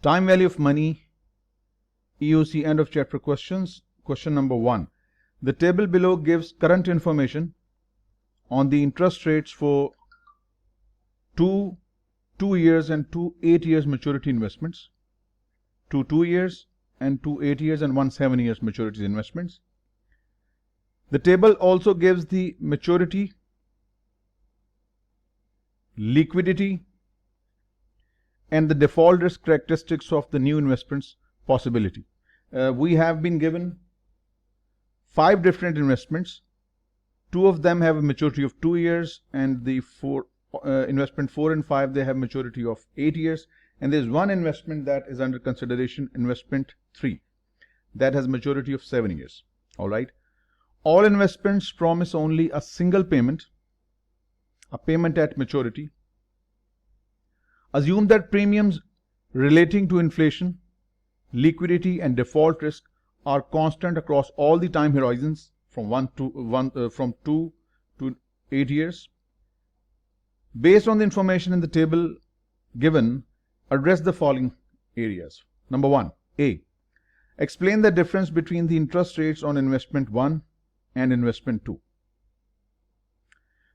Time value of money, EOC end of chapter questions. Question number 1. The table below gives current information on the interest rates for 2 years and 2 8 years maturity investments, 2 years and 2 8 years and 1 7 years maturity investments. The table also gives the maturity, liquidity, and the default risk characteristics of the new investments possibility. We have been given 5 different investments. 2 of them have a maturity of 2 years, and the investment 4 and 5, they have maturity of 8 years. And there's one investment that is under consideration, investment 3, that has maturity of 7 years. All right. All investments promise only a single payment, a payment at maturity. Assume that premiums relating to inflation, liquidity, and default risk are constant across all the time horizons from 2 to 8 years. Based on the information in the table given, address the following areas. Number 1, A. Explain the difference between the interest rates on investment 1 and investment 2.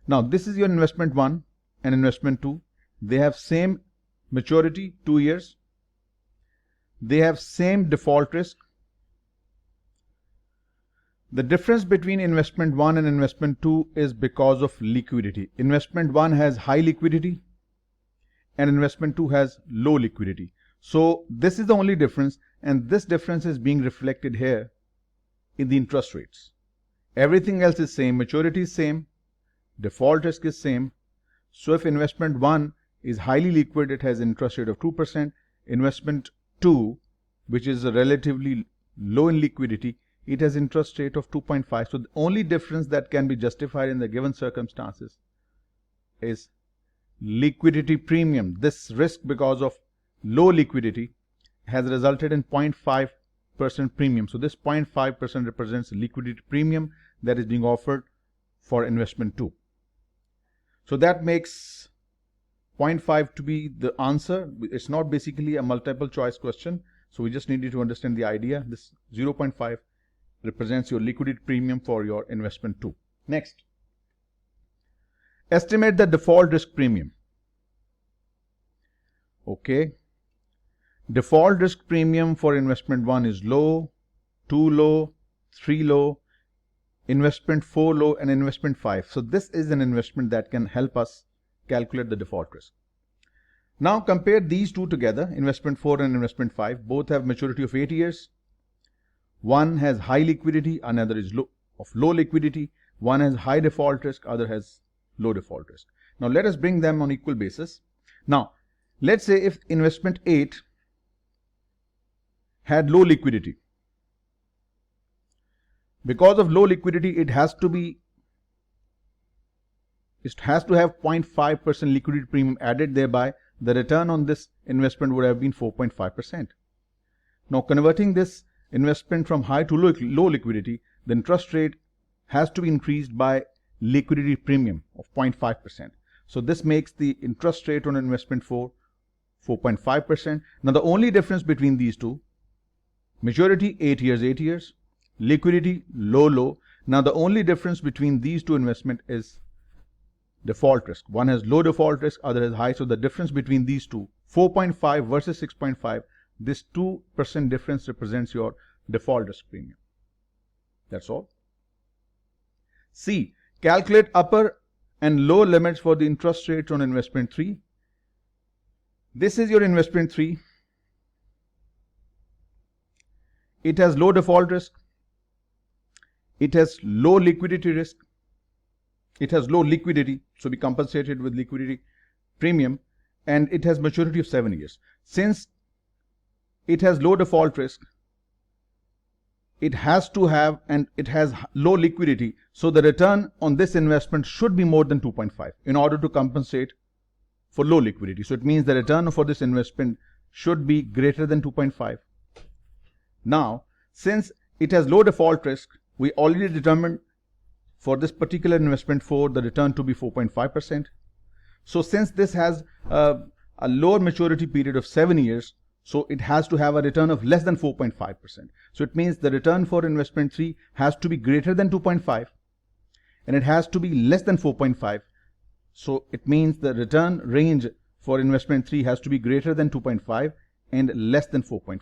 Now, this is your investment 1 and investment 2. They have same maturity, 2 years. They have same default risk. The difference between investment 1 and investment 2 is because of liquidity. Investment 1 has high liquidity and investment 2 has low liquidity. So this is the only difference, and this difference is being reflected here in the interest rates. Everything else is same, maturity is same, default risk is same. So if investment 1 is highly liquid, it has interest rate of 2%. Investment 2, which is relatively low in liquidity, it has interest rate of 2.5. So the only difference that can be justified in the given circumstances is liquidity premium. This risk, because of low liquidity, has resulted in 0.5% premium. So this 0.5% represents liquidity premium that is being offered for investment 2. So that makes 0.5 to be the answer. It's not basically a multiple choice question. So we just need you to understand the idea. This 0.5 represents your liquidity premium for your investment 2. Next, estimate the default risk premium. Okay. Default risk premium for investment 1 is low, 2 low, 3 low, investment 4 low, and investment 5. So this is an investment that can help us calculate the default risk. Now compare these two together, investment 4 and investment 5. Both have maturity of 8 years. One has high liquidity, another is low liquidity. One has high default risk, other has low default risk. Now let us bring them on equal basis. Now let's say if investment 8 had low liquidity. Because of low liquidity, it has to have 0.5% liquidity premium added. Thereby the return on this investment would have been 4.5%. Now converting this investment from high to low liquidity, the interest rate has to be increased by liquidity premium of 0.5%. So this makes the interest rate on investment 4.5%. Now the only difference between these two, maturity 8 years, liquidity low. Now the only difference between these two investments is default risk. One has low default risk, other has high. So the difference between these two, 4.5 versus 6.5, this 2% difference represents your default risk premium. That's all. C. Calculate upper and low limits for the interest rates on investment 3. This is your investment 3. It has low default risk. It has low liquidity risk. It has low liquidity, so be compensated with liquidity premium, and it has maturity of 7 years. Since it has low default risk, it has to have, and it has low liquidity, so the return on this investment should be more than 2.5 in order to compensate for low liquidity. So it means the return for this investment should be greater than 2.5. Now, since it has low default risk, we already determined for this particular investment 4 the return to be 4.5%. So since this has a lower maturity period of 7 years, So it has to have a return of less than 4.5%. So it means the return for investment 3 has to be greater than 2.5 and it has to be less than 4.5. So it means the return range for investment 3 has to be greater than 2.5 and less than 4.5.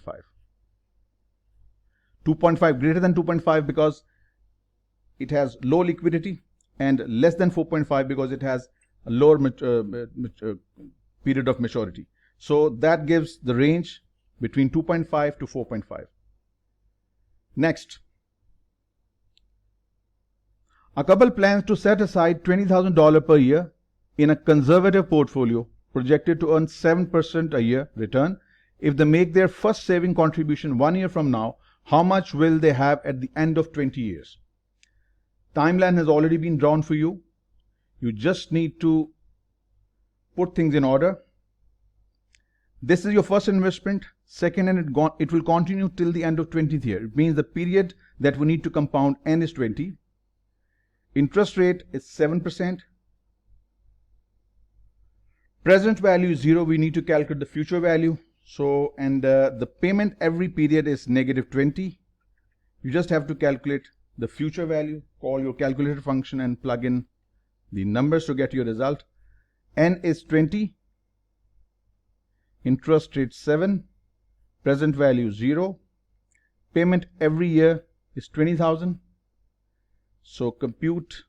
2.5 greater than 2.5 because it has low liquidity, and less than 4.5 because it has a lower period of maturity. So that gives the range between 2.5 to 4.5. Next, a couple plans to set aside $20,000 per year in a conservative portfolio projected to earn 7% a year return. If they make their first saving contribution 1 year from now, how much will they have at the end of 20 years? Timeline has already been drawn for you. You just need to put things in order. This is your first investment, second, and it will continue till the end of 20th year. It means the period that we need to compound n is 20. Interest rate is 7%. Present value is 0. We need to calculate the future value. So, and the payment every period is negative 20. You just have to calculate the future value, call your calculator function and plug in the numbers to get your result. N is 20, interest rate 7, present value 0, payment every year is 20,000. So compute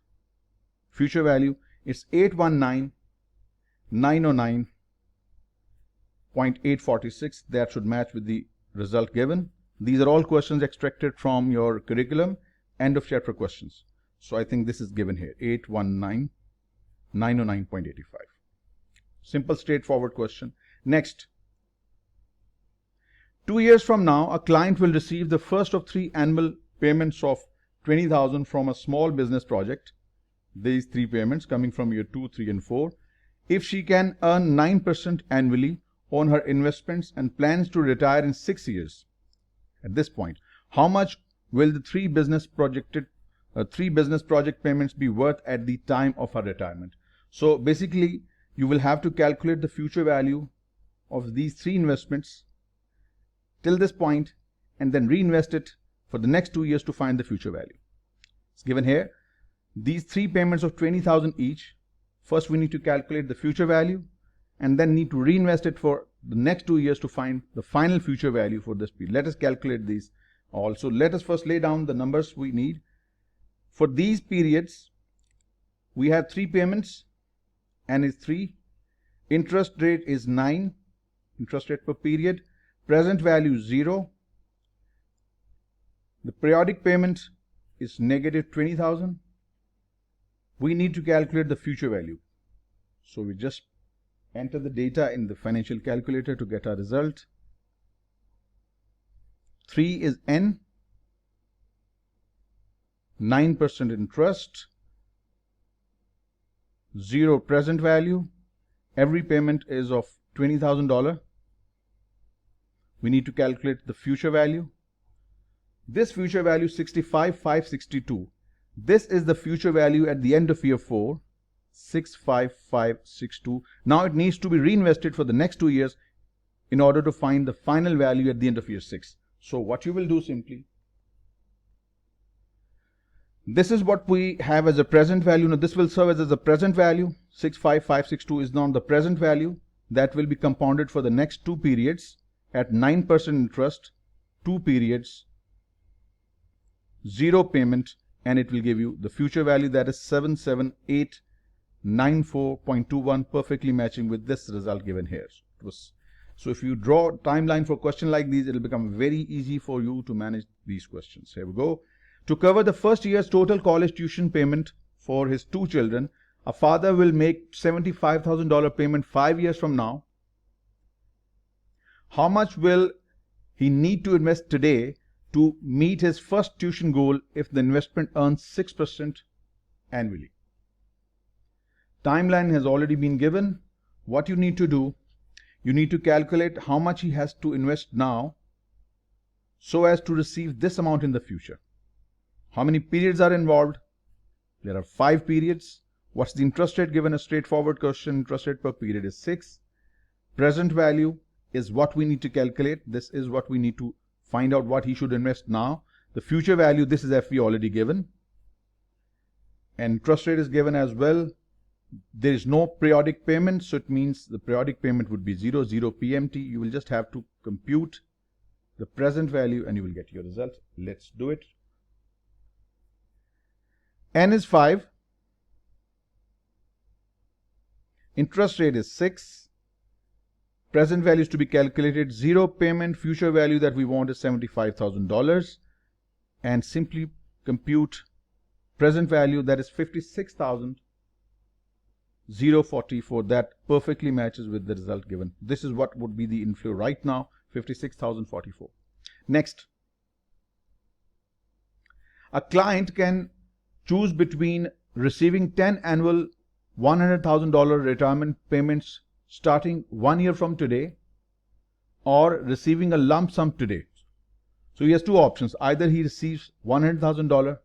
future value, it's 819,909.846. That should match with the result given. These are all questions extracted from your curriculum, end of chapter questions. So I think this is given here, 819,909.85. Simple, straightforward question. Next, 2 years from now, a client will receive the first of 3 annual payments of 20,000 from a small business project. These 3 payments coming from year 2, 3, and 4. If she can earn 9% annually on her investments and plans to retire in 6 years, at this point, how much will the 3 business project payments be worth at the time of her retirement? So basically, you will have to calculate the future value of these 3 investments till this point and then reinvest it for the next 2 years to find the future value. It's given here. These 3 payments of 20,000 each. First, we need to calculate the future value and then need to reinvest it for the next 2 years to find the final future value for this period. Let us calculate these all. So let us first lay down the numbers we need. For these periods, we have 3 payments. N is 3. Interest rate is 9. Interest rate per period. Present value 0. The periodic payment is negative 20,000. We need to calculate the future value. So we just enter the data in the financial calculator to get our result. 3 is N. 9% interest. 0 present value. Every payment is of $20,000. We need to calculate the future value. This future value is 65,562. This is the future value at the end of year 4, 65562. Now it needs to be reinvested for the next 2 years in order to find the final value at the end of year 6. So what you will do simply, this is what we have as a present value. Now this will serve as a present value. 65562 is now the present value that will be compounded for the next 2 periods at 9% interest, 2 periods, 0 payment, and it will give you the future value, that is 77894.21, perfectly matching with this result given here. So if you draw a timeline for a question like these, it will become very easy for you to manage these questions. Here we go. To cover the first year's total college tuition payment for his 2 children, a father will make $75,000 payment 5 years from now. How much will he need to invest today to meet his first tuition goal if the investment earns 6% annually? Timeline has already been given. What you need to do, you need to calculate how much he has to invest now so as to receive this amount in the future. How many periods are involved? There are 5 periods. What's the interest rate given? A straightforward question. Interest rate per period is 6. Present value is what we need to calculate. This is what we need to find out what he should invest now. The future value, this is FV already given. And interest rate is given as well. There is no periodic payment, so it means the periodic payment would be 0, 0 PMT. You will just have to compute the present value and you will get your result. Let's do it. N is 5. Interest rate is 6. Present value is to be calculated. 0 payment. Future value that we want is $75,000. And simply compute present value, that is 56,044. That perfectly matches with the result given. This is what would be the inflow right now, 56,044. Next, a client can choose between receiving 10 annual $100,000 retirement payments starting 1 year from today, or receiving a lump sum today. So he has two options. Either he receives $100,000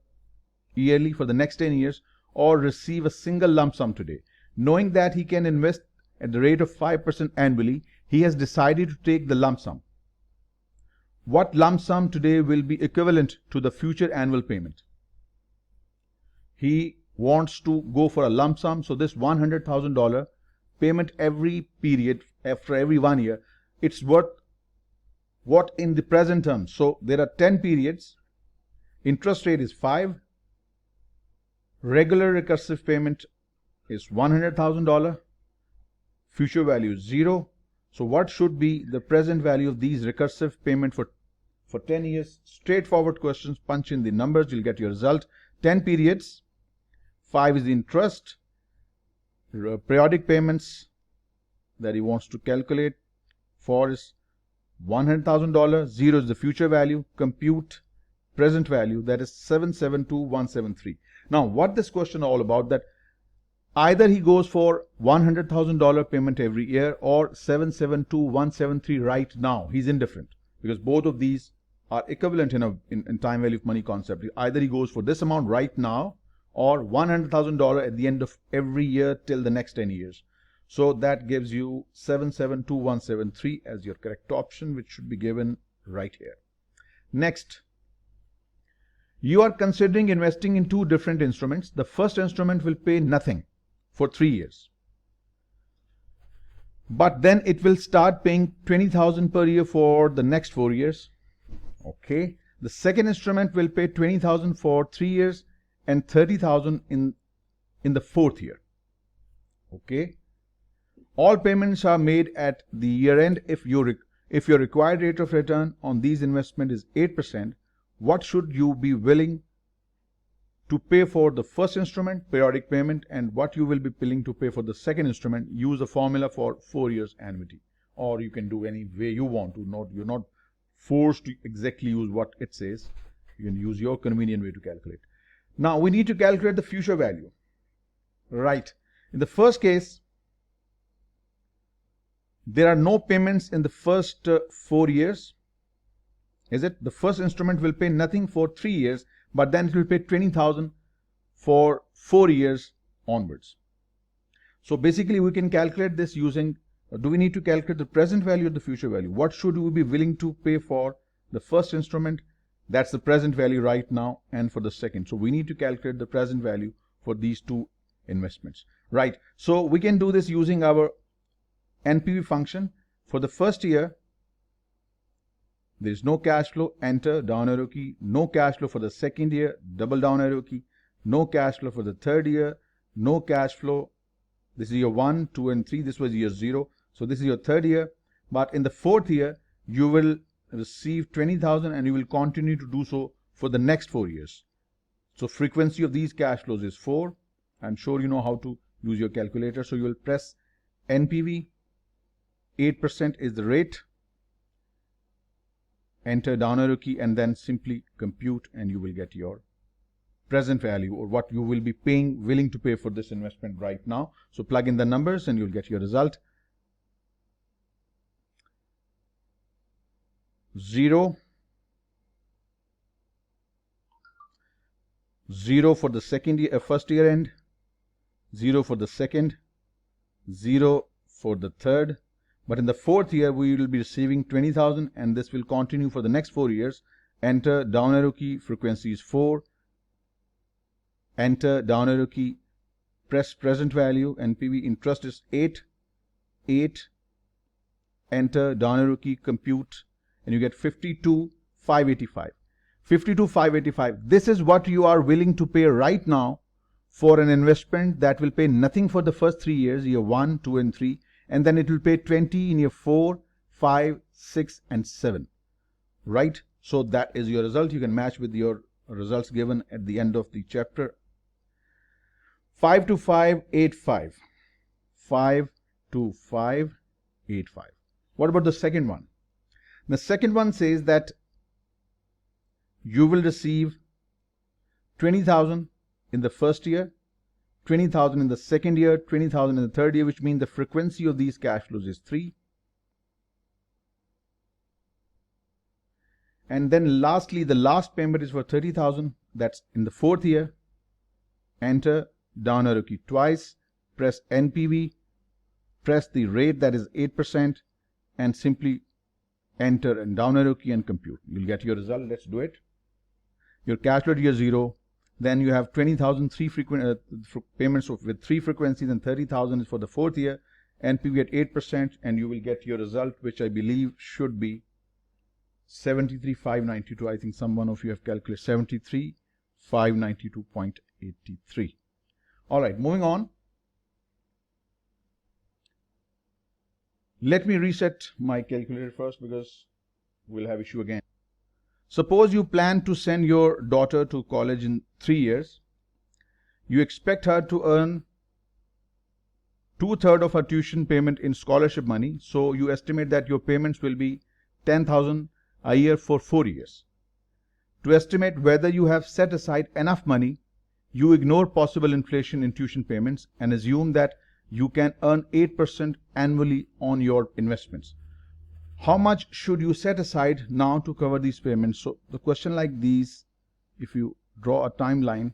yearly for the next 10 years, or receive a single lump sum today. Knowing that he can invest at the rate of 5% annually, he has decided to take the lump sum. What lump sum today will be equivalent to the future annual payment? He wants to go for a lump sum, so this $100,000 payment every period, after every 1 year, it's worth what in the present terms. So there are 10 periods. Interest rate is 5. Regular recursive payment is $100,000. Future value is 0. So what should be the present value of these recursive payment for 10 years? Straightforward questions. Punch in the numbers, you'll get your result. 10 periods. 5 is the interest. Periodic payments that he wants to calculate for is $100,000. 0 is the future value. Compute present value, that is 772,173. Now, what this question is all about, that either he goes for $100,000 payment every year or 772,173 right now. He's indifferent because both of these are equivalent in time value of money concept. Either he goes for this amount right now or $100,000 at the end of every year till the next 10 years. So that gives you 772,173 as your correct option, which should be given right here. Next, you are considering investing in two different instruments. The first instrument will pay nothing for 3 years, but then it will start paying $20,000 per year for the next 4 years. Okay. The second instrument will pay $20,000 for 3 years and $30,000 in the 4th year. Okay. All payments are made at the year end. If your required rate of return on these investments is 8%, what should you be willing to pay for the first instrument, periodic payment, and what you will be willing to pay for the second instrument? Use a formula for 4 years annuity, or you can do any way you want to. You're not forced to exactly use what it says. You can use your convenient way to calculate. Now we need to calculate the future value. Right. In the first case, there are no payments in the first 4 years. Is it? The first instrument will pay nothing for 3 years, but then it will pay $20,000 for 4 years onwards. So basically we can calculate this using, do we need to calculate the present value or the future value? What should we be willing to pay for the first instrument? That's the present value right now, and for the second. So we need to calculate the present value for these two investments. Right. So we can do this using our NPV function. For the first year, there is no cash flow, enter, down arrow key. No cash flow for the second year, double down arrow key. No cash flow for the third year, no cash flow. This is year 1, 2, and 3. This was year 0. So this is your third year. But in the 4th year, you will receive $20,000 and you will continue to do so for the next 4 years. So frequency of these cash flows is 4. I'm sure you know how to use your calculator. So you will press NPV. 8% is the rate. Enter down arrow key and then simply compute, and you will get your present value, or what you will be willing to pay for this investment right now. So plug in the numbers and you'll get your result. 0, 0 for the second year, first year end, 0 for the second, 0 for the third. But in the fourth year, we will be receiving 20,000, and this will continue for the next 4 years. Enter down arrow key, frequency is 4. Enter down arrow key, press present value, NPV, interest is 8. Enter down arrow key, compute, and you get 52,585. 52,585. This is what you are willing to pay right now for an investment that will pay nothing for the first 3 years, year 1, 2, and 3, and then it will pay 20 in year 4, 5, 6, and 7. Right? So that is your result. You can match with your results given at the end of the chapter. 52585. 52585. What about the second one? The second one says that you will receive 20,000 in the first year, 20,000 in the second year, 20,000 in the third year, which means the frequency of these cash flows is 3. And then lastly, the last payment is for 30,000. That's in the fourth year. Enter down arrow key twice, press NPV, press the rate, that is 8%, and simply enter and down arrow key and compute. You'll get your result. Let's do it. Your cash flow at year 0. Then you have 20,000 payments with 3 frequencies, and 30,000 is for the fourth year. NPV at 8%, and you will get your result, which I believe should be 73,592. I think someone of you have calculated 73,592.83. All right, moving on. Let me reset my calculator first because we'll have issue again. Suppose you plan to send your daughter to college in 3 years. You expect her to earn 2/3 of her tuition payment in scholarship money. So you estimate that your payments will be 10,000 a year for 4 years. To estimate whether you have set aside enough money, you ignore possible inflation in tuition payments and assume that you can earn 8% annually on your investments. How much should you set aside now to cover these payments? So the question like these, if you draw a timeline,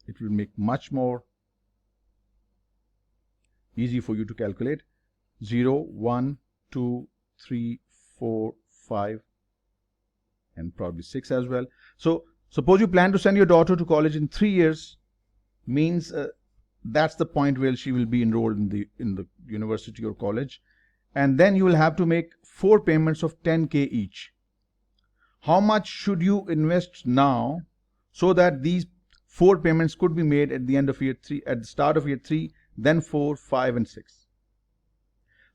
it will make much more easy for you to calculate. 0, 1, 2, 3, 4, 5, and probably 6 as well. So suppose you plan to send your daughter to college in 3 years, means that's the point where she will be enrolled in the university or college, and then you will have to make 4 payments of 10K each. How much should you invest now so that these 4 payments could be made at the end of year 3, at the start of year 3, then 4, 5, and 6?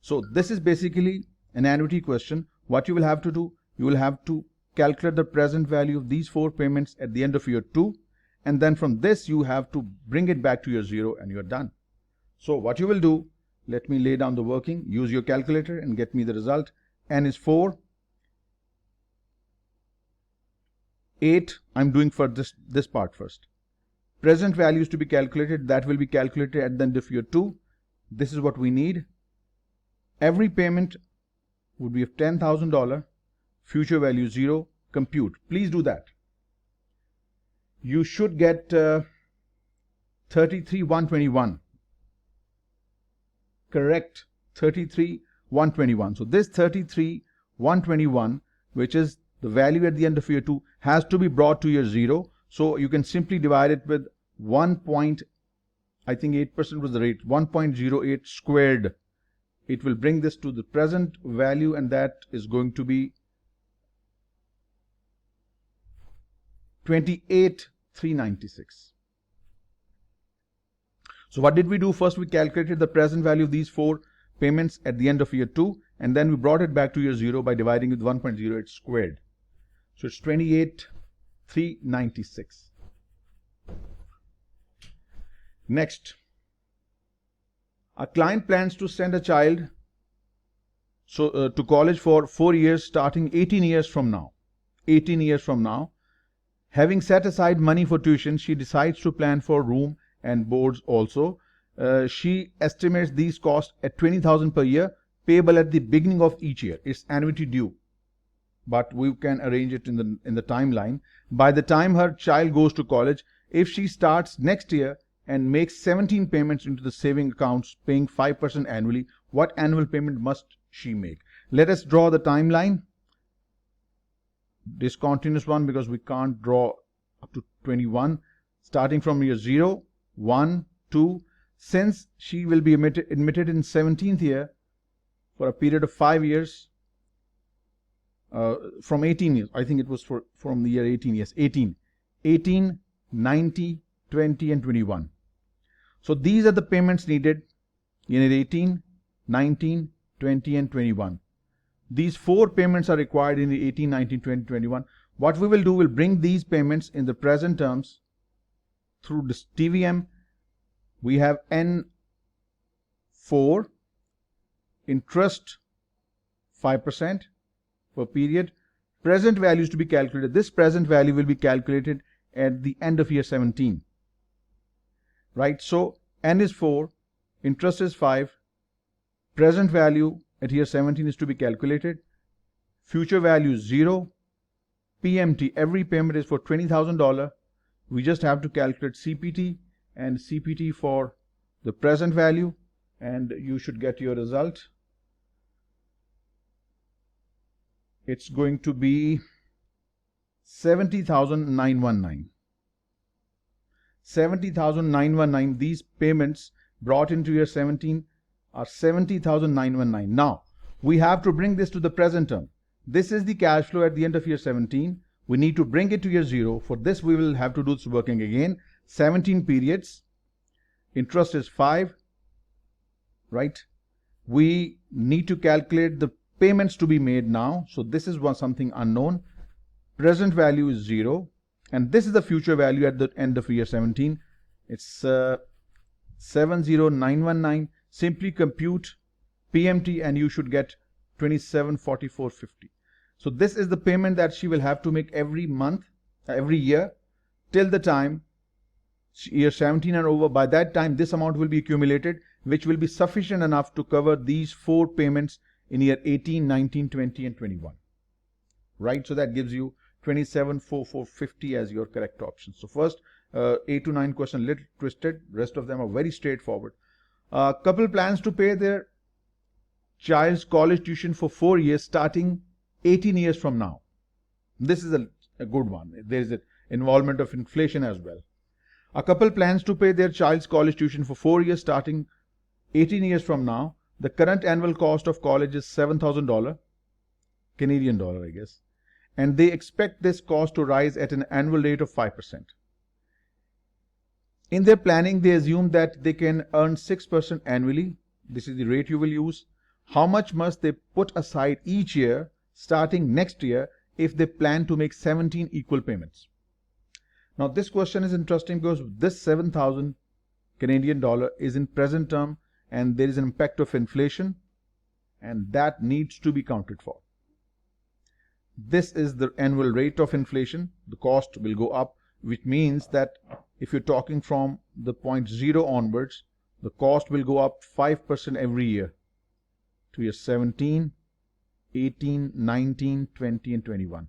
So this is basically an annuity question. What you will have to do, you will have to calculate the present value of these 4 payments at the end of year 2, and then from this you have to bring it back to year 0, and you're done. So what you will do, let me lay down the working. Use your calculator and get me the result. N is 4. 8, I'm doing for this part first. Present values to be calculated, that will be calculated at the end of year 2. This is what we need. Every payment would be of $10,000. Future value 0. Compute. Please do that. You should get 33,121. Correct. 33,121. So this 33,121, which is the value at the end of year 2, has to be brought to year 0. So you can simply divide it with 8% was the rate, 1.08 squared. It will bring this to the present value, and that is going to be 28,396. So what did we do? First, we calculated the present value of these 4 payments at the end of year 2, and then we brought it back to year 0 by dividing with 1.08 squared. So it's 28,396. Next, a client plans to send a child to college for 4 years starting 18 years from now. 18 years from now. Having set aside money for tuition, she decides to plan for room and boards also. She estimates these costs at 20,000 per year, payable at the beginning of each year. It's annuity due, but we can arrange it in the timeline. By the time her child goes to college, if she starts next year and makes 17 payments into the saving accounts paying 5% annually, what annual payment must she make? Let us draw the timeline, discontinuous one, because we can't draw up to 21, starting from year 0, 1, 2. Since she will be admitted in 17th year for a period of 5 years, from 18 years, I think it was from the year 18, yes, 18, 90, 20 and 21. So these are the payments needed in year 18, 19, 20 and 21. These 4 payments are required in the 18, 19, 20, 21. What we will do, we'll bring these payments in the present terms through this TVM. We have N4, interest 5% per period. Present value is to be calculated. This present value will be calculated at the end of year 17. Right? So N is 4, interest is 5, present value at year 17 is to be calculated, future value is 0, PMT, every payment is for $20,000. We just have to calculate CPT and CPT for the present value, and you should get your result. It's going to be 70,919. 70,919. These payments brought into year 17 are 70,919. Now, we have to bring this to the present term. This is the cash flow at the end of year 17. We need to bring it to year 0. For this, we will have to do this working again. 17 periods. Interest is 5. Right? We need to calculate the payments to be made now. So this is something unknown. Present value is 0. And this is the future value at the end of year 17. It's 70,919. Simply compute PMT and you should get 2744.50. So this is the payment that she will have to make every month, every year, till the time year 17 and over. By that time, this amount will be accumulated, which will be sufficient enough to cover these 4 payments in year 18, 19, 20 and 21. Right? So that gives you 2744.50 as your correct option. So first 8 to 9 question little twisted, rest of them are very straightforward. Couple plans to pay their child's college tuition for 4 years starting 18 years from now. This is a good one. There is an involvement of inflation as well. A couple plans to pay their child's college tuition for 4 years starting 18 years from now. The current annual cost of college is $7,000, Canadian dollar, I guess. And they expect this cost to rise at an annual rate of 5%. In their planning, they assume that they can earn 6% annually. This is the rate you will use. How much must they put aside each year starting next year if they plan to make 17 equal payments? Now this question is interesting because this 7,000 Canadian dollar is in present term and there is an impact of inflation and that needs to be counted for. This is the annual rate of inflation. The cost will go up, which means that if you're talking from the point 0 onwards, the cost will go up 5% every year to year 17, 18, 19, 20 and 21.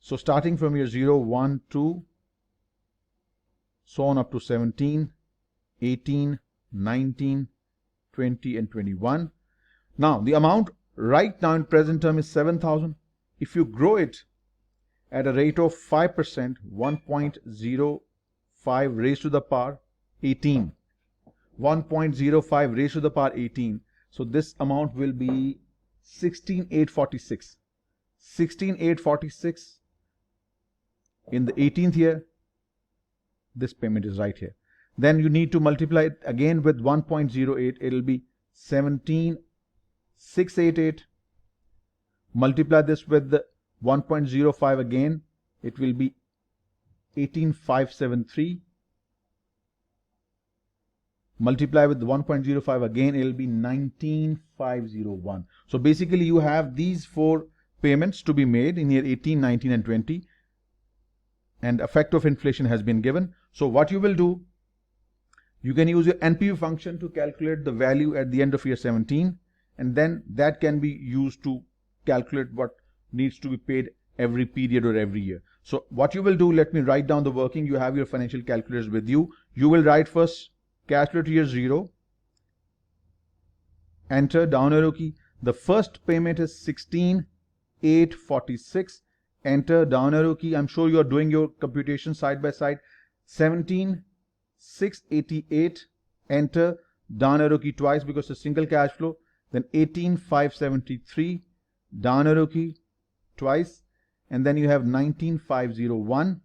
So starting from year 0, 1, 2, so on up to 17, 18, 19, 20 and 21. Now the amount right now in present term is 7,000. If you grow it at a rate of 5%, 1.05 raised to the power 18, 1.05 raised to the power 18. So this amount will be 16,846. 16,846 in the 18th year. This payment is right here. Then you need to multiply it again with 1.08. It will be 17,688. Multiply this with the 1.05 again. It will be 18,573. Multiply with the 1.05 again. It will be 19,501. So basically you have these 4 payments to be made in year 18, 19 and 20. And effect of inflation has been given. So what you will do, you can use your NPV function to calculate the value at the end of year 17, and then that can be used to calculate what needs to be paid every period or every year. So what you will do, let me write down the working. You have your financial calculators with you. You will write first calculator year 0, enter, down arrow key. The first payment is 16,846, enter, down arrow key. I'm sure you are doing your computation side by side. 17,688, enter, down arrow key twice because it's a single cash flow. Then 18,573, down arrow key twice, and then you have 19,501.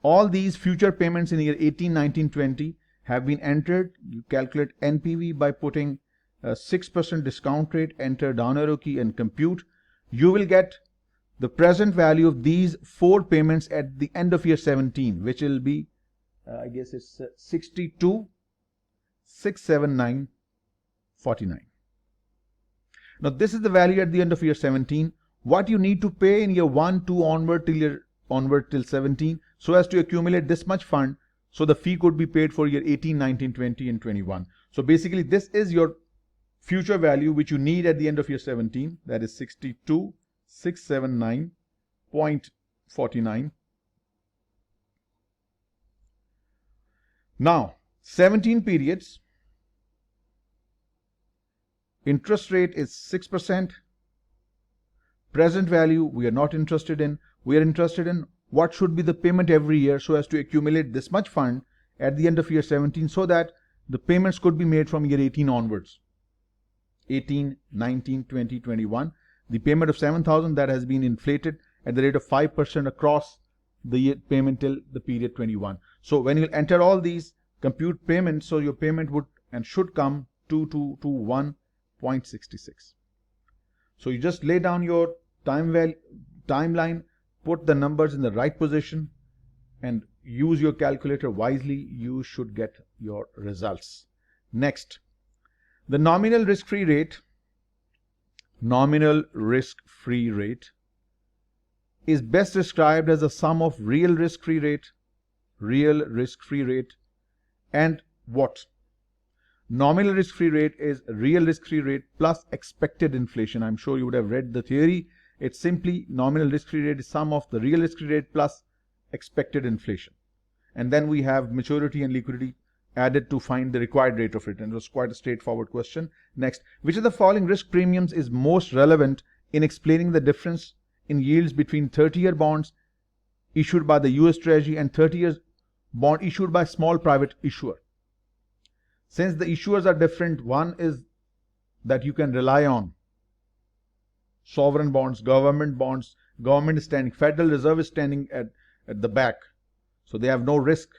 All these future payments in year 18, 19, 20 have been entered. You calculate NPV by putting a 6% discount rate, enter, down arrow key, and compute. You will get the present value of these 4 payments at the end of year 17, which will be, I guess it's 62,679.49. Now this is the value at the end of year 17. What you need to pay in year 1, 2 onward till 17, so as to accumulate this much fund, so the fee could be paid for year 18, 19, 20 and 21. So basically this is your future value which you need at the end of year 17, that is 62,679.49. Now 17 periods, interest rate is 6%. Present value we are not interested in. We are interested in what should be the payment every year so as to accumulate this much fund at the end of year 17, so that the payments could be made from year 18 onwards. 18, 19, 20, 21. The payment of 7,000 that has been inflated at the rate of 5% across the year payment till the period 21. So when you enter all these, compute payments, so your payment would and should come 2221.66. So you just lay down your timeline, put the numbers in the right position, and use your calculator wisely. You should get your results. Next, the nominal risk-free rate. Nominal risk-free rate is best described as the sum of real risk-free rate, and what? Nominal risk-free rate is real risk-free rate plus expected inflation. I'm sure you would have read the theory. It's simply nominal risk-free rate is sum of the real risk-free rate plus expected inflation. And then we have maturity and liquidity added to find the required rate of return. It was quite a straightforward question. Next, which of the following risk premiums is most relevant in explaining the difference in yields between 30-year bonds issued by the US Treasury and 30-year bond issued by small private issuer? Since the issuers are different, one is that you can rely on sovereign bonds, government is standing, Federal Reserve is standing at the back. So they have no risk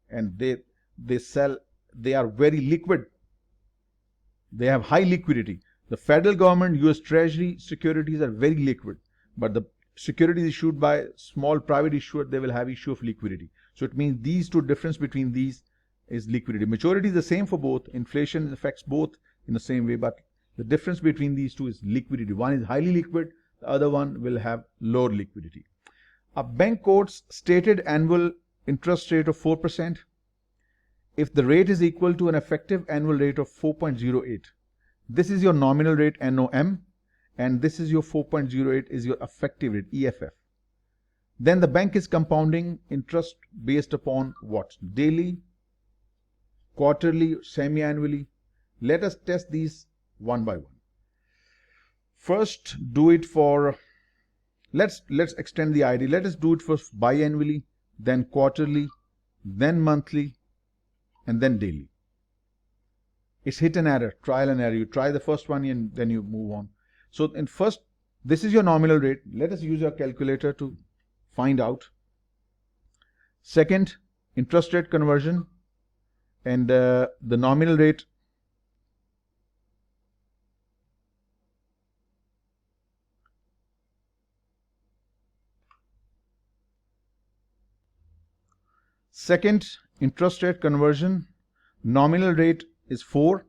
and they are very liquid. They have high liquidity. The federal government, US Treasury securities are very liquid, but the securities issued by small private issuer, they will have issue of liquidity. So it means these two, difference between these is liquidity. Maturity is the same for both. Inflation affects both in the same way, but the difference between these two is liquidity. One is highly liquid, the other one will have lower liquidity. A bank quotes stated annual interest rate of 4% if the rate is equal to an effective annual rate of 4.08. This is your nominal rate NOM, and this is your 4.08 is your effective rate EFF. Then the bank is compounding interest based upon what? Daily, quarterly, semi-annually. Let us test these one by one. First, do it for, let's extend the idea. Let us do it for biannually, then quarterly, then monthly, and then daily. It's hit and error, trial and error. You try the first one and then you move on. So in first, this is your nominal rate. Let us use our calculator to find out. Second, interest rate conversion, and the nominal rate second interest rate conversion, nominal rate is 4.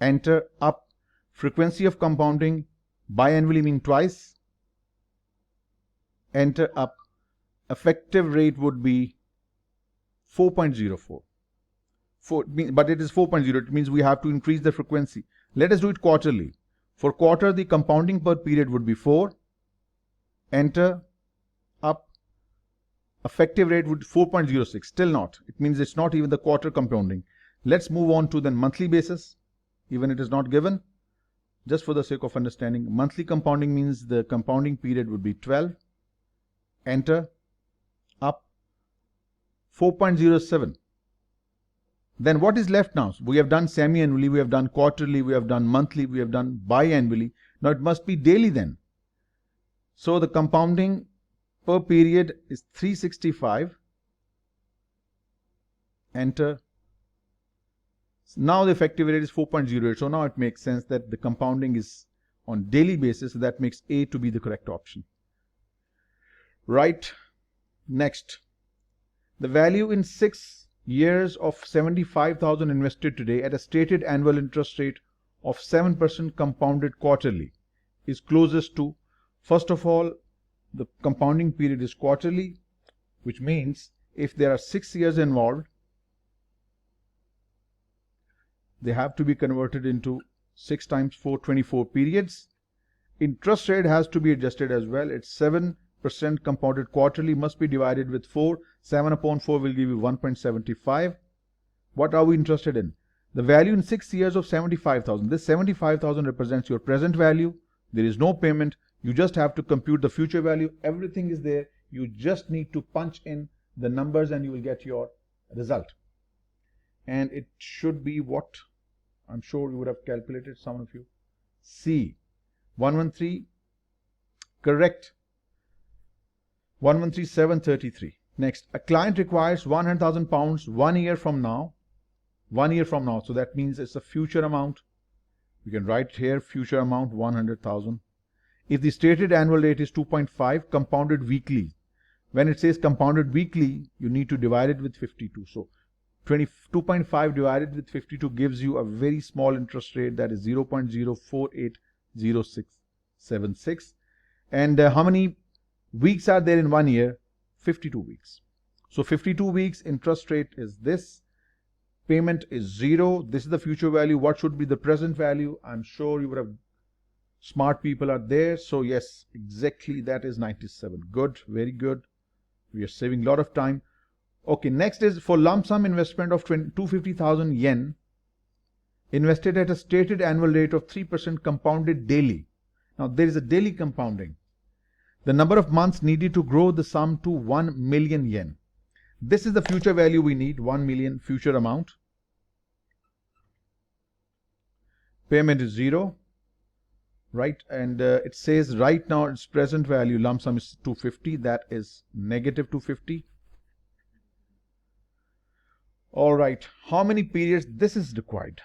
Enter, up. Frequency of compounding, biannually mean twice. Enter, up. Effective rate would be 4.04. But it is 4.0. It means we have to increase the frequency. Let us do it quarterly. For quarter, the compounding per period would be 4. Enter, up. effective rate would 4.06, still not. It means it's not even the quarter compounding. Let's move on to the monthly basis, even it is not given. Just for the sake of understanding, monthly compounding means the compounding period would be 12. Enter, up, 4.07. Then what is left now? We have done semi-annually, we have done quarterly, we have done monthly, we have done bi-annually. Now it must be daily then. So the compounding per period is 365. Enter. Now the effective rate is 4.08. So now it makes sense that the compounding is on daily basis. So that makes A to be the correct option. Right. Next. The value in 6 years of 75,000 invested today at a stated annual interest rate of 7% compounded quarterly is closest to, first of all, the compounding period is quarterly, which means if there are 6 years involved, they have to be converted into 6 times 4, 24 periods. Interest rate has to be adjusted as well. It's 7% compounded quarterly, must be divided with 4. 7 upon 4 will give you 1.75. What are we interested in? The value in 6 years of 75,000. This 75,000 represents your present value. There is no payment. You just have to compute the future value. Everything is there. You just need to punch in the numbers and you will get your result. And it should be what? I'm sure you would have calculated, some of you. C. 113. Correct. 113,733. Next, a client requires 100,000 pounds 1 year from now. 1 year from now. So that means it's a future amount. You can write here future amount 100,000. If the stated annual rate is 2.5 compounded weekly. When it says compounded weekly, you need to divide it with 52. So 2.5 divided with 52 gives you a very small interest rate, that is 0.0480676. And how many weeks are there in 1 year? 52 weeks. So 52 weeks, interest rate is this. Payment is 0. This is the future value. What should be the present value? I'm sure you would have, smart people are there. So yes, exactly, that is 97. Good, very good. We are saving a lot of time. Okay, next is for lump sum investment of 250,000 yen invested at a stated annual rate of 3% compounded daily. Now there is a daily compounding. The number of months needed to grow the sum to 1 million yen. This is the future value we need, 1 million future amount. Payment is 0. Right, and it says right now its present value lump sum is 250. That is negative 250. All right, how many periods this is required?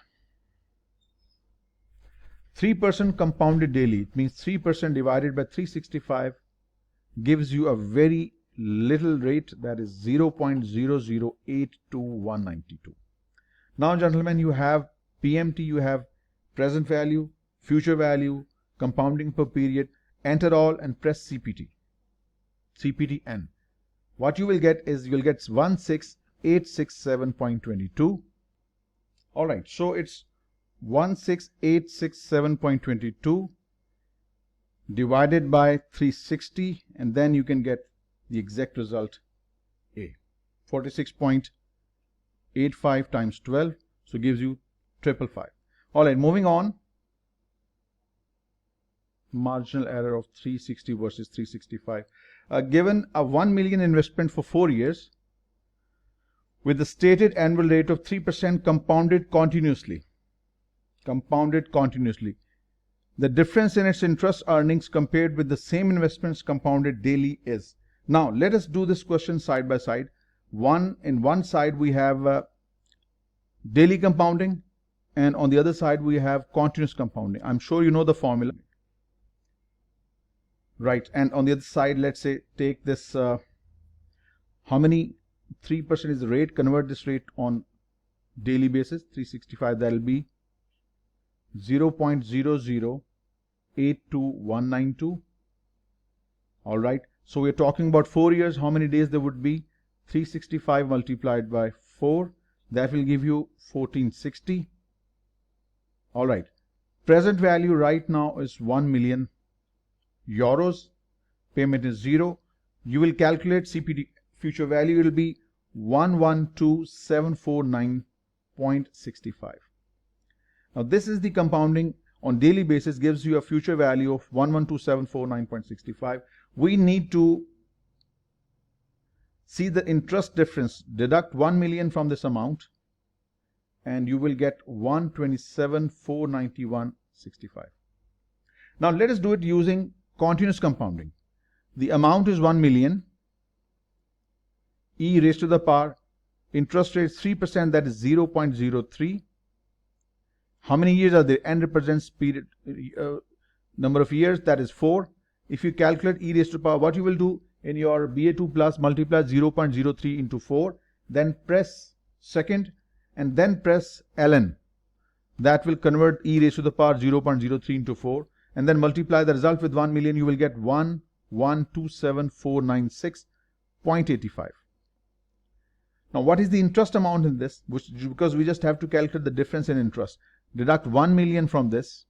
3% compounded daily. It means 3% divided by 365 gives you a very little rate, that is 0.0082192. Now, gentlemen, you have PMT, you have present value, future value, compounding per period. Enter all and press CPT. CPTN. What you will get is you will get 16867.22. All right, so it's 16867.22 divided by 360, and then you can get the exact result A. 46.85 times 12, so gives you 555. All right, moving on. Marginal error of 360 versus 365. Given a 1 million investment for 4 years with the stated annual rate of 3% compounded continuously. The difference in its interest earnings compared with the same investments compounded daily is. Now, let us do this question side by side. In one side we have daily compounding, and on the other side we have continuous compounding. I'm sure you know the formula. Right, and on the other side, let's say take this, how many 3% is the rate, convert this rate on daily basis, 365, that will be 0.0082192. All right, so we're talking about 4 years. How many days there would be? 365 multiplied by 4, that will give you 1460. All right, present value right now is 1 million euros. Payment is 0. You will calculate CPT future value, it will be 112,749.65. Now this is the compounding on daily basis, gives you a future value of 112,749.65. We need to see the interest difference. Deduct 1 million from this amount and you will get 127,491.65. Now let us do it using continuous compounding. The amount is 1 million, e raised to the power, interest rate 3%, that is 0.03. How many years are there? N represents period, number of years, that is 4. If you calculate e raised to the power, what you will do in your BA2 plus, multiply 0.03 into 4, then press second and then press ln. That will convert e raised to the power 0.03 into 4 and then multiply the result with 1 million. You will get 1127496.85. Now what is the interest amount in this? Because we just have to calculate the difference in interest. Deduct 1 million from this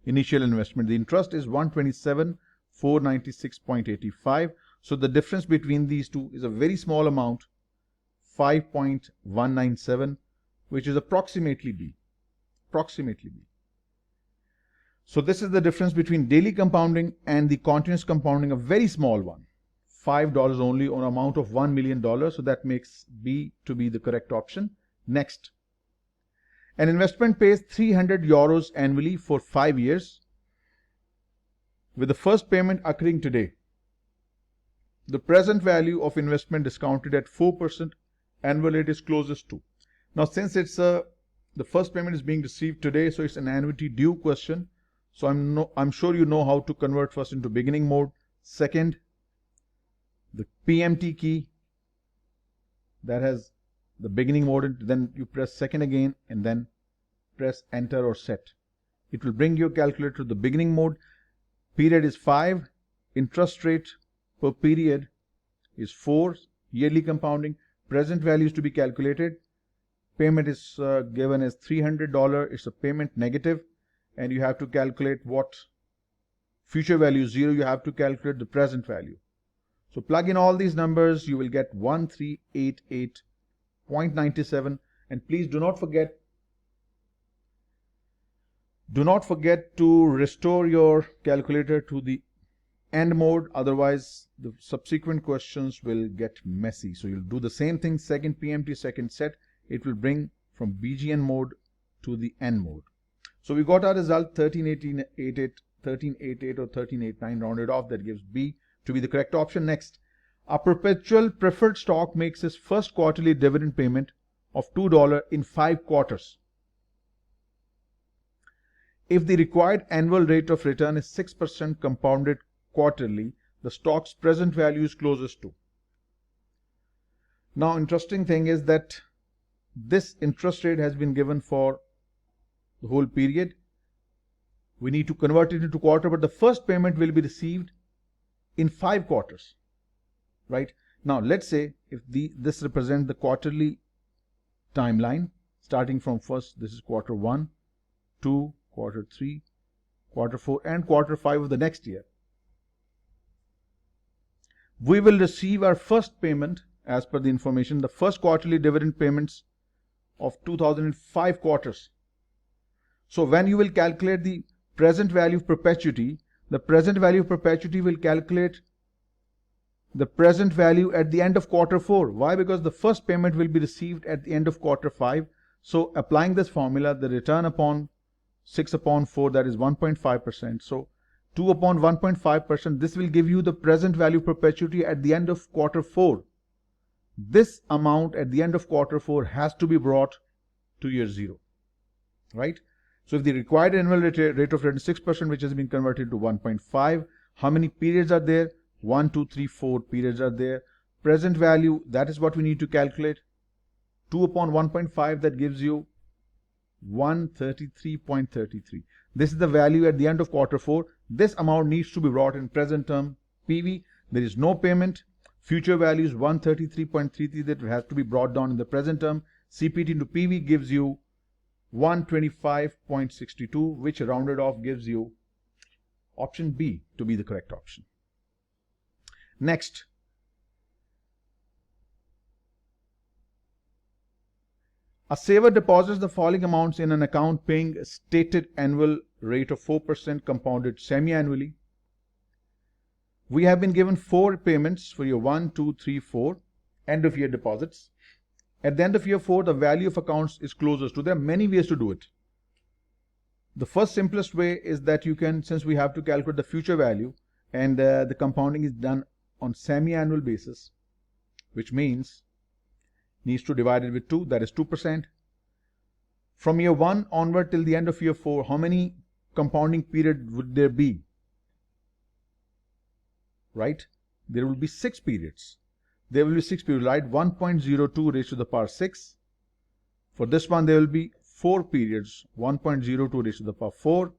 initial investment. The interest is 127,496.85. So the difference between these two is a very small amount, 5.197, which is approximately B. So this is the difference between daily compounding and the continuous compounding, a very small one, $5 only on amount of $1 million. So that makes B to be the correct option. Next, an investment pays 300 euros annually for 5 years with the first payment occurring today. The present value of investment discounted at 4% annual rate is closest to. Now since it's the first payment is being received today, so it's an annuity due question. So I'm sure you know how to convert first into beginning mode. Second, the PMT key that has the beginning mode, then you press second again and then press enter or set. It will bring your calculator to the beginning mode. Period is 5. Interest rate per period is 4. Yearly compounding. Present value is to be calculated. Payment is given as $300. It's a payment negative and you have to calculate what future value is 0. You have to calculate the present value. So plug in all these numbers, you will get 1388.97. And please do not forget to restore your calculator to the end mode, otherwise the subsequent questions will get messy. So you'll do the same thing, second PMT, second set. It will bring from BGN mode to the end mode. So we got our result 1388 or 1389 rounded off. That gives B to be the correct option. Next, a perpetual preferred stock makes its first quarterly dividend payment of $2 in 5 quarters. If the required annual rate of return is 6% compounded quarterly, the stock's present value is closest to. Now, interesting thing is that this interest rate has been given for the whole period. We need to convert it into quarter, but the first payment will be received in 5 quarters, right? Now, let's say if this represents the quarterly timeline, starting from first, this is quarter 1, 2, quarter 3, quarter 4, and quarter 5 of the next year. We will receive our first payment as per the information, the first quarterly dividend payments of 2005 quarters. So when you will calculate the present value of perpetuity, the present value of perpetuity will calculate the present value at the end of quarter 4. Why? Because the first payment will be received at the end of quarter 5. So applying this formula, the return upon 6 upon 4, that is 1.5%. So 2 upon 1.5%, this will give you the present value perpetuity at the end of quarter 4. This amount at the end of quarter 4 has to be brought to year 0, right? So if the required annual rate of return is 6%, which has been converted to 1.5, how many periods are there? 1, 2, 3, 4 periods are there. Present value, that is what we need to calculate. 2 upon 1.5, that gives you 133.33. This is the value at the end of quarter 4. This amount needs to be brought in present term PV. There is no payment. Future value is 133.33, that has to be brought down in the present term. CPT into PV gives you 125.62, which rounded off gives you option B to be the correct option. Next, A saver deposits the following amounts in an account paying a stated annual rate of 4% compounded semi-annually. We have been given 4 payments for year 1, 2, 3, 4, end of year deposits. At the end of year 4, the value of accounts is closest to. There are many ways to do it. The first simplest way is that you can, since we have to calculate the future value, and the compounding is done on semi-annual basis, which means needs to divide it with 2, that is 2%. From year 1 onward till the end of year 4, how many compounding period would there be? Right? There will be 6 periods. There will be 6 periods, right? 1.02 raised to the power 6. For this one, there will be 4 periods, 1.02 raised to the power 4,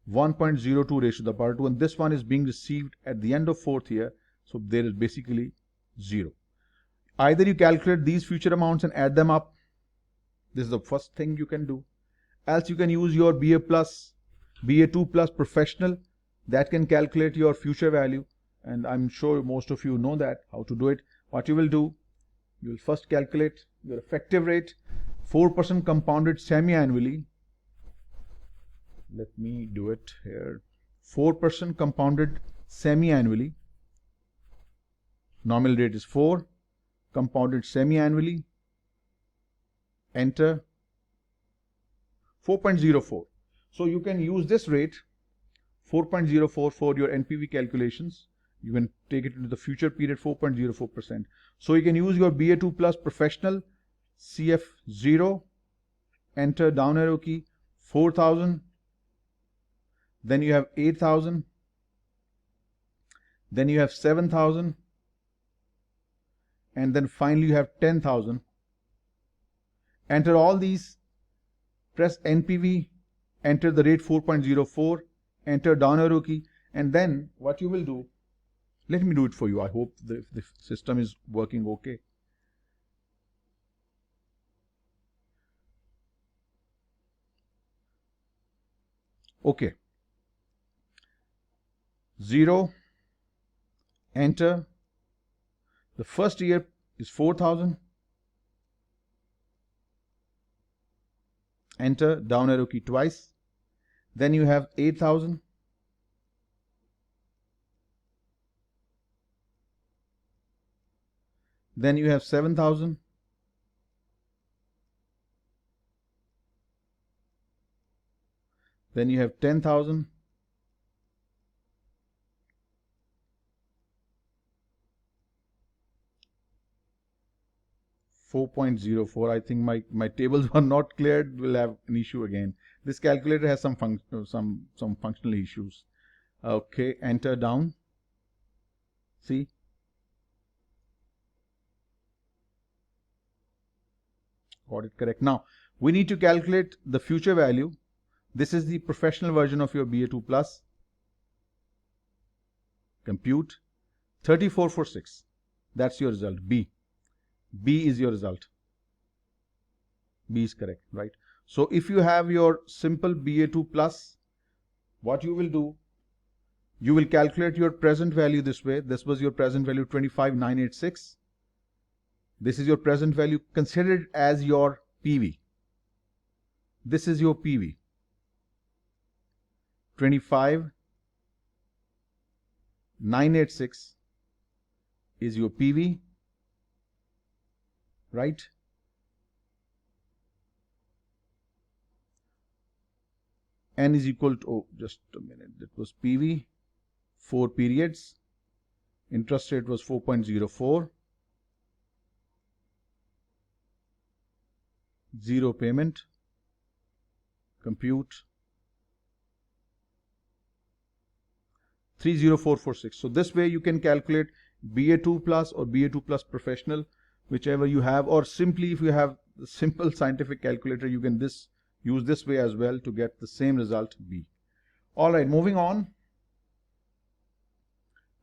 1.02 raised to the power 2, and this one is being received at the end of 4th year, so there is basically 0. Either you calculate these future amounts and add them up. This is the first thing you can do. Else you can use your BA plus, BA2 plus professional that can calculate your future value, and I'm sure most of you know that, how to do it. What you will do, you will first calculate your effective rate, 4% compounded semi-annually. Let me do it here. 4% compounded semi-annually. Nominal rate is 4. Compounded semi-annually. Enter 4.04. So you can use this rate 4.04 for your NPV calculations. You can take it into the future period 4.04%. So you can use your BA2 plus professional CF0. Enter down arrow key 4,000. Then you have 8,000. Then you have 7,000. And then finally you have 10,000. Enter all these, press NPV, enter the rate 4.04, enter down arrow key, and then what you will do, let me do it for you. I hope the system is working okay. Okay. 0, enter. The first year is 4,000. Enter down arrow key twice. Then you have 8,000. Then you have 7,000. Then you have 10,000. .04. I think my tables were not cleared. We'll have an issue again. This calculator has some functional issues. Okay, enter down. See? Got it correct. Now, we need to calculate the future value. This is the professional version of your BA2 plus. Compute 3446. That's your result, B. B is your result. B is correct, right? So if you have your simple BA2 plus, what you will do, you will calculate your present value this way. This was your present value 25,986. This is your present value. Consider it as your PV. This is your PV. 25,986 is your PV, right? N is equal to, oh, just a minute, that was PV, 4 periods, interest rate was 4.04, 0 payment, compute 30446. So this way you can calculate BA2 plus or BA2 plus professional, whichever you have, or simply if you have the simple scientific calculator, you can use this way as well to get the same result, B. All right, moving on.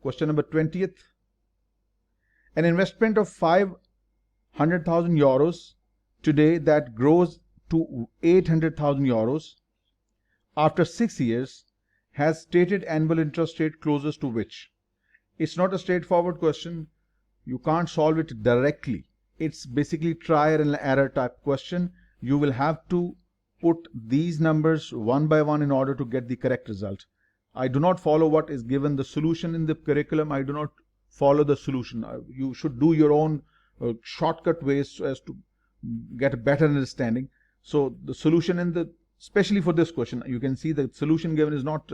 Question number 20th. An investment of 500,000 euros today that grows to 800,000 euros after 6 years has stated annual interest rate closest to which? It's not a straightforward question. You can't solve it directly. it's basically trial and error type question. You will have to put these numbers one by one in order to get the correct result. I do not follow what is given the solution in the curriculum. I do not follow the solution. You should do your own shortcut ways so as to get a better understanding. So the solution especially for this question, you can see the solution given is not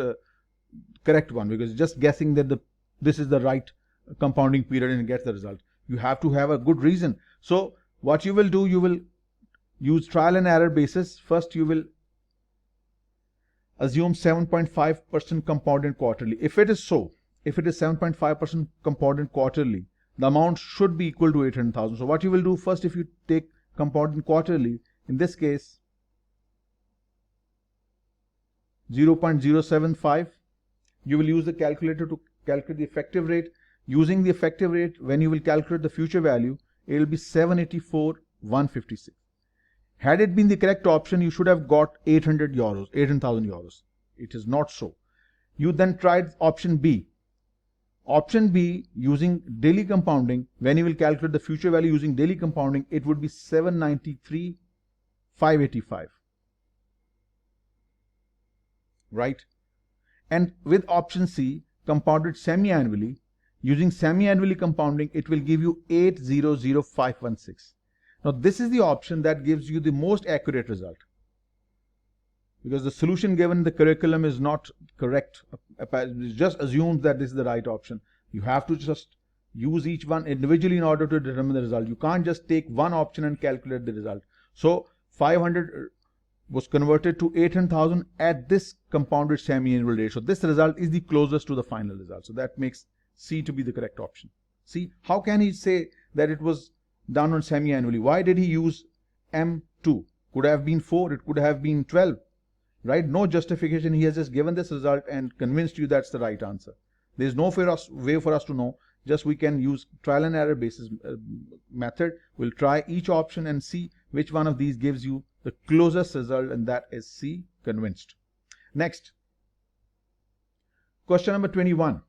correct one, because just guessing that this is the right compounding period and get the result. You have to have a good reason. So what you will do, you will use trial and error basis. First you will assume 7.5% compounded quarterly. If it is 7.5% compounded quarterly, the amount should be equal to 800,000. So what you will do first, if you take compounded quarterly, in this case 0.075, you will use the calculator to calculate the effective rate. Using the effective rate, when you will calculate the future value, it will be 784,156. Had it been the correct option, you should have got 800,000 euros. It is not so. You then tried option B. Option B, using daily compounding, when you will calculate the future value using daily compounding, it would be 793,585. Right? And with option C, compounded semi-annually, using semi-annually compounding, it will give you 800,516. Now this is the option that gives you the most accurate result, because the solution given in the curriculum is not correct. It just assumes that this is the right option. You have to just use each one individually in order to determine the result. You can't just take one option and calculate the result. So 500 was converted to 800,000 at this compounded semi-annual rate. So this result is the closest to the final result. So that makes C to be the correct option. See, how can he say that it was done on semi-annually? Why did he use M2? Could have been 4, it could have been 12, right? No justification. He has just given this result and convinced you that's the right answer. There is no way for us to know. Just we can use trial and error basis method. We'll try each option and see which one of these gives you the closest result, and that is C, convinced. Next, question number 21.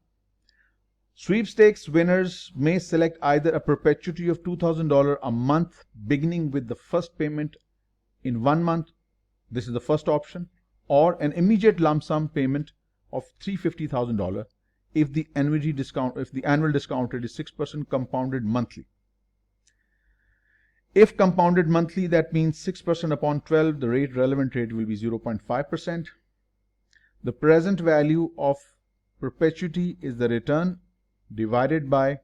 Sweepstakes winners may select either a perpetuity of $2,000 a month beginning with the first payment in 1 month, this is the first option, or an immediate lump sum payment of $350,000 if the annual discount rate is 6% compounded monthly. If compounded monthly, that means 6% upon 12, the relevant rate will be 0.5%. The present value of perpetuity is the return divided by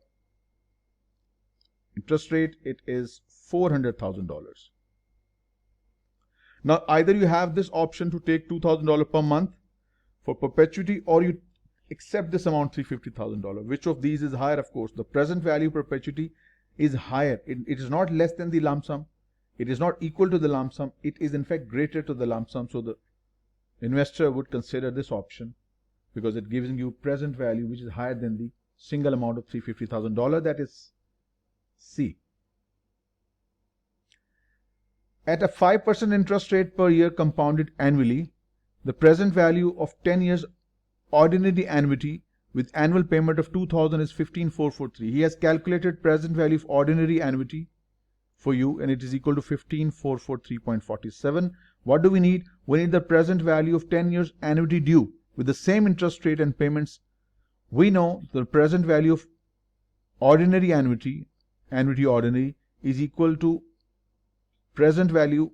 interest rate. It is $400,000. Now either you have this option to take $2,000 per month for perpetuity, or you accept this amount, $350,000. Which of these is higher? Of course, the present value perpetuity is higher. It is not less than the lump sum. It is not equal to the lump sum. It is in fact greater to the lump sum. So the investor would consider this option because it gives you present value which is higher than the single amount of $350,000. That is C. At a 5% interest rate per year compounded annually, the present value of 10 years ordinary annuity with annual payment of $2,000 is 15,443. He has calculated present value of ordinary annuity for you, and it is equal to 15,443.47. What do we need? We need the present value of 10 years annuity due with the same interest rate and payments. We know the present value of ordinary annuity ordinary is equal to present value.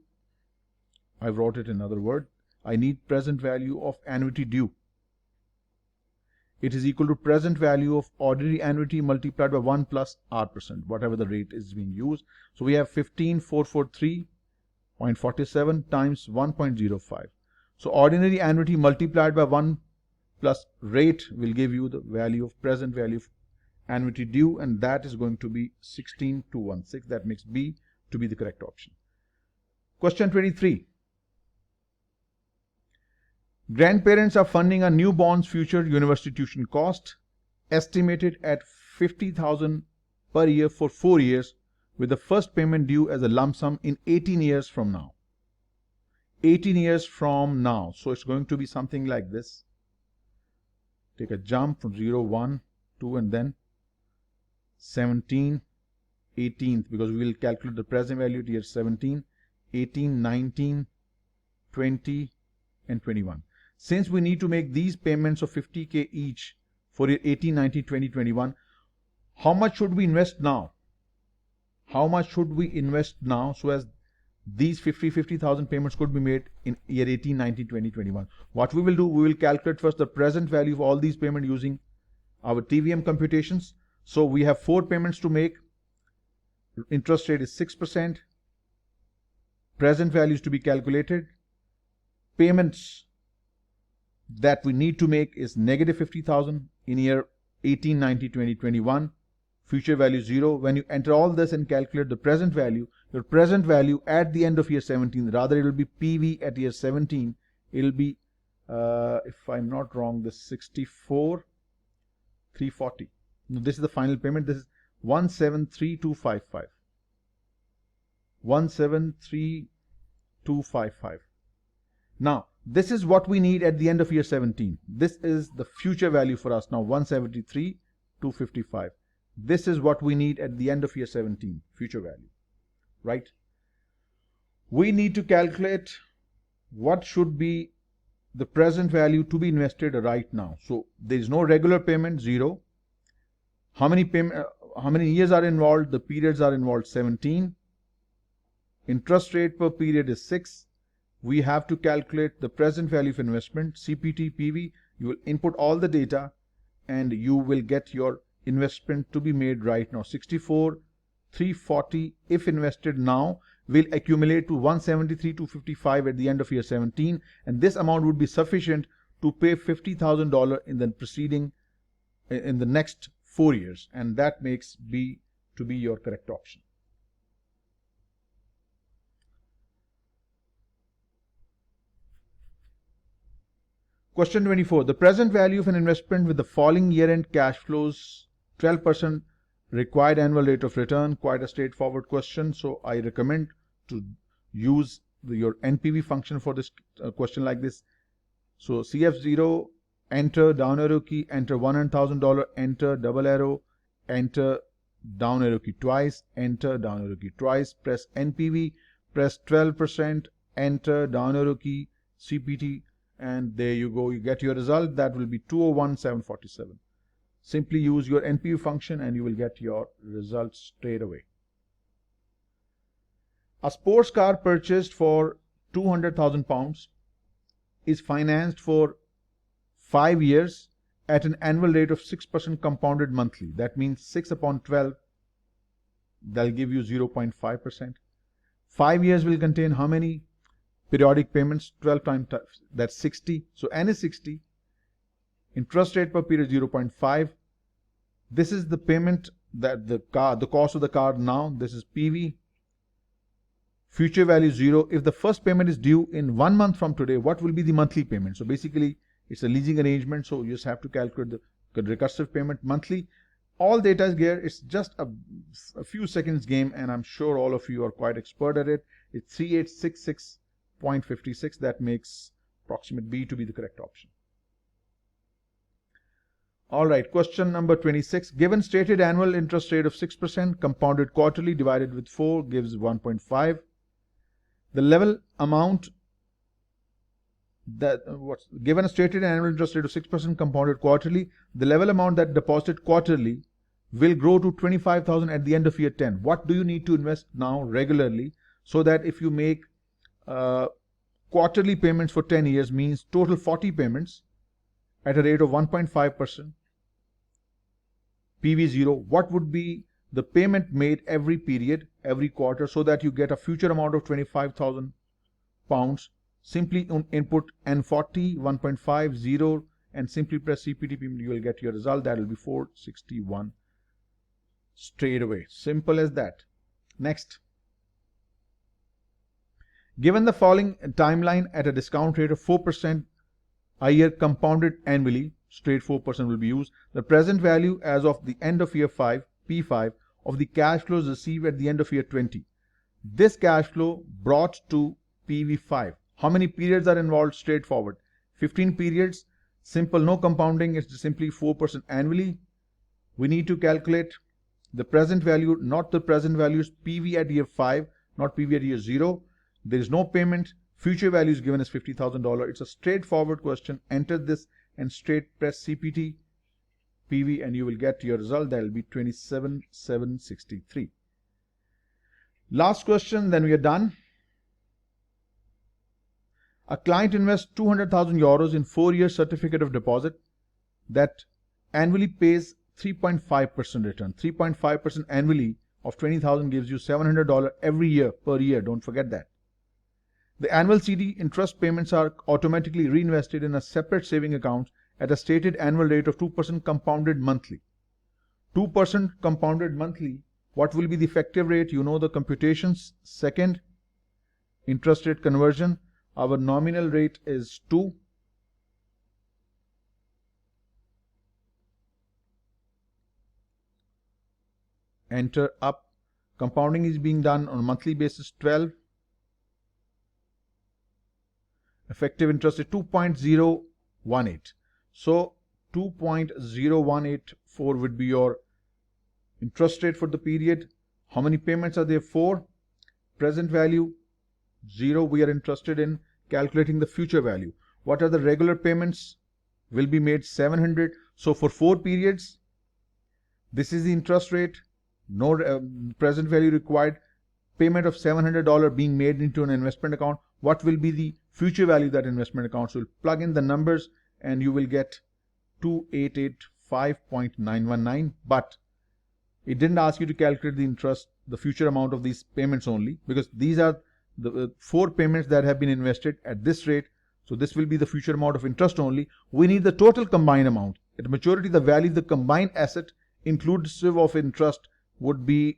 I wrote it in another word. I need present value of annuity due. It is equal to present value of ordinary annuity multiplied by 1 plus R%, whatever the rate is being used. So we have 15,443.47 times 1.05. So ordinary annuity multiplied by 1 plus rate will give you the value of present value of annuity due, and that is going to be 16,216. That makes B to be the correct option. Question 23. Grandparents are funding a newborn's future university tuition cost, estimated at $50,000 per year for 4 years, with the first payment due as a lump sum in 18 years from now. 18 years from now. So it's going to be something like this. Take a jump from 0, 1, 2, and then 17, 18th, because we will calculate the present value at year 17, 18, 19, 20 and 21. Since we need to make these payments of 50k each for year 18, 19, 20, 21, how much should we invest now? How much should we invest now so as these 50,000 payments could be made in year 18, 19, 20, 21? What we will do, we will calculate first the present value of all these payments using our TVM computations. So we have 4 payments to make. Interest rate is 6%. Present values to be calculated. Payments that we need to make is negative 50,000 in year 18, 19, 20, 21. Future value 0. When you enter all this and calculate the present value, your present value at the end of year 17, rather it will be PV at year 17, it will be, if I'm not wrong, this 64,340. Now this is the final payment. This is 173255. 173255. Now, this is what we need at the end of year 17. This is the future value for us now, 173,255. This is what we need at the end of year 17, future value, right? We need to calculate what should be the present value to be invested right now. So there is no regular payment, 0. How many years are involved? The periods are involved, 17. Interest rate per period is 6. We have to calculate the present value of investment, CPT, PV. You will input all the data and you will get your investment to be made right now. 64,340 if invested now will accumulate to 173,255 at the end of year 17, and this amount would be sufficient to pay $50,000 in the next 4 years, and that makes B to be your correct option. Question 24. The present value of an investment with the following year-end cash flows, 12% required annual rate of return. Quite a straightforward question. So I recommend to use your NPV function for this question like this. So CF0, enter down arrow key, enter $100,000, enter double arrow, enter down arrow key twice, enter down arrow key twice, press NPV, press 12%, enter down arrow key, CPT, and there you go, you get your result. That will be 201,747. Simply use your NPV function and you will get your results straight away. A sports car purchased for £200,000 is financed for 5 years at an annual rate of 6% compounded monthly. That means 6 upon 12, that'll give you 0.5%. 5 years will contain how many periodic payments? 12 times, that's 60. So N is 60. Interest rate per period 0.5. This is the payment that the cost of the car now. This is PV. Future value 0. If the first payment is due in 1 month from today, what will be the monthly payment? So basically, it's a leasing arrangement. So you just have to calculate the recursive payment monthly. All data is here. It's just a few seconds game, and I'm sure all of you are quite expert at it. It's 3866.56. That makes approximate B to be the correct option. All right, question number 26. Given stated annual interest rate of 6%, compounded quarterly divided with 4 gives 1.5. The level amount that given a stated annual interest rate of 6% compounded quarterly, the level amount that deposited quarterly will grow to 25,000 at the end of year 10. What do you need to invest now regularly so that if you make quarterly payments for 10 years means total 40 payments at a rate of 1.5%, PV0, what would be the payment made every period, every quarter, so that you get a future amount of £25,000? Simply input N40, 1.5, 0, and simply press CPT payment. You will get your result. That will be 461 straight away. Simple as that. Next. Given the following timeline at a discount rate of 4% a year compounded annually, straight 4% will be used. The present value as of the end of year 5, P5, of the cash flows received at the end of year 20. This cash flow brought to PV5. How many periods are involved? Straightforward. 15 periods. Simple, no compounding. It's simply 4% annually. We need to calculate The present value, not the present value, is PV at year 5, not PV at year 0. There is no payment. Future value is given as $50,000. It's a straightforward question. Enter this and straight press CPT PV and you will get your result. That will be 27,763. Last question, then we are done. A client invests 200,000 euros in 4-year certificate of deposit that annually pays 3.5% return. 3.5% annually of 20,000 gives you $700 every year per year. Don't forget that. The annual CD interest payments are automatically reinvested in a separate saving account at a stated annual rate of 2% compounded monthly. 2% compounded monthly. What will be the effective rate? You know the computations. Second, interest rate conversion. Our nominal rate is 2. Enter up. Compounding is being done on a monthly basis, 12. Effective interest is 2.018. So 2.0184 would be your interest rate for the period. How many payments are there? 4. Present value 0. We are interested in calculating the future value. What are the regular payments? Will be made 700. So for 4 periods, this is the interest rate. No present value required. Payment of $700 being made into an investment account. What will be the future value of that investment account? So you'll plug in the numbers and you will get 2885.919. But it didn't ask you to calculate the interest, the future amount of these payments only, because these are the 4 payments that have been invested at this rate. So this will be the future amount of interest only. We need the total combined amount. At maturity, the value of the combined asset inclusive of interest would be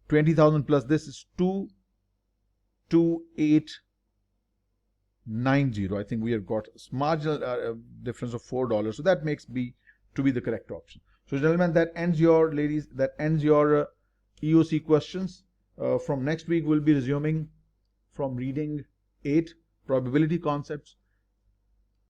20,000 plus this is 22890. I think we have got a marginal difference of $4. So that makes B to be the correct option. So gentlemen, that ends your EOC questions. From next week, we'll be resuming from reading 8 probability concepts.